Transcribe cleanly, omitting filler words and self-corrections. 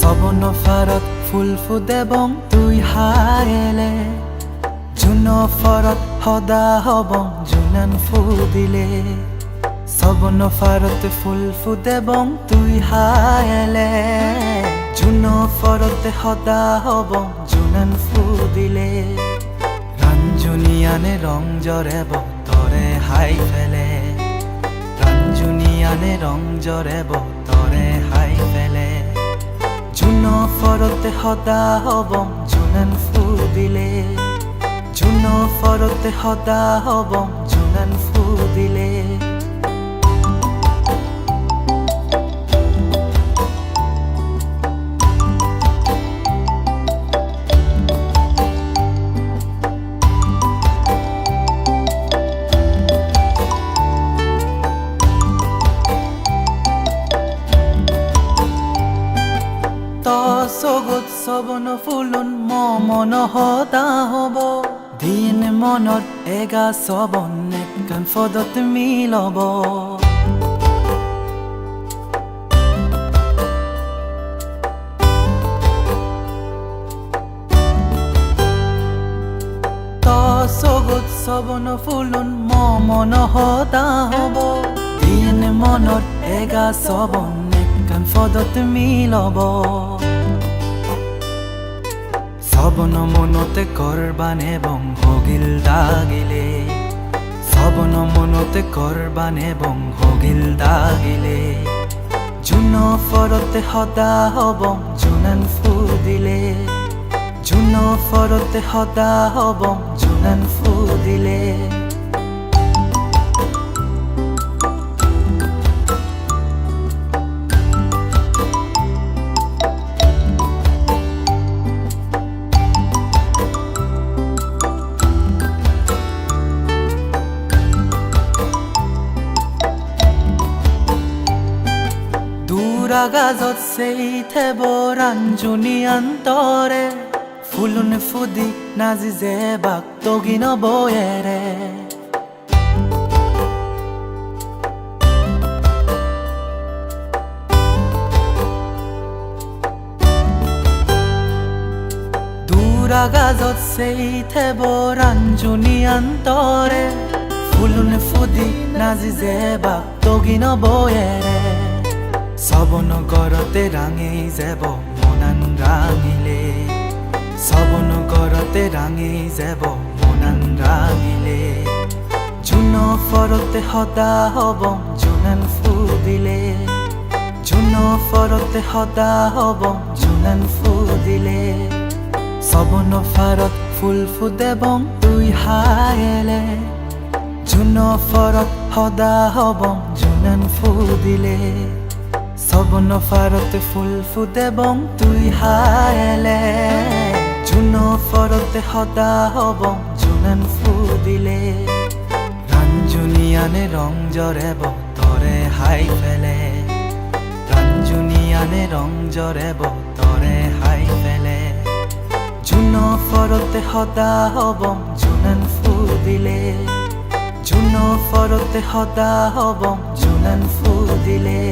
সবন ফারত ফুল ফুদেবং তুই হায়েলে জুন ফরত সদা হবং জুনান ফুদিলে সবন ফারত ফুল ফুদেবং তুই হায়েলে জুন ফরত সদা হবং জুনান ফুদিলে রাঞ্জুনিয়ানে রং জৰেব তৰে হাই ফেলে রাঞ্জুনিয়ানে রং জৰেব তৰে হাই ফেলে জুন ফরতে সদা হবং জুনান ফুদিলে জুন ফরতে সদা হবং জুনান ফুদিলে সগত সবন ফুলুন মন সদা হব দিন মনত এগা সবন একগান ফদত মিলব সগত সবন ফুলুন মন সদা হব দিন মনত এগা সবন একগান ফদত মিলব সবন মনতে করবান এবং হগিল দাগিলে সবন মনতে করবান এবং হগিল দাগিলে জুন ফরতে সদা হবং জুনান ফুদিলে জুন ফরতে সদা হবং জুনান ফুদিলে গাজত সেই থেব রাঞ্জুনিয়ান তৰে ফুলুন ফুদি নাজি যে বাক তগিন বয়েৰে গাজত সেই থেব রাঞ্জুনিয়ান তৰে ফুলুন ফুদি নাজি যে বাক তগিন বয়েৰে সবন গরতে রাঙেই যাব মনান রাঙিলে সবন গরতে রাঙেই যাব মনান রাঙিলে জুন ফরতে সদা হবং জুনান ফুদিলে জুন ফরতে সদা হবং জুনান ফুদিলে সবন ফারত ফুল ফুদেবং তুই হায়েলে জুন ফরত সদা হবং জুনান ফুদিলে সবন ফারতে ফুল ফুদেবং তুই হায়েলে জুন ফরতে সদা হবং জুনান ফুদিলে রাঞ্জুনিয়ানে রং জৰেব তৰে হাই ফেলে রাঞ্জুনিয়ানে রং জৰেব তৰে হাই ফেলে জুন ফরতে সদা হবং জুনান ফুদিলে জুন ফরতে সদা হবং জুনান ফুদিলে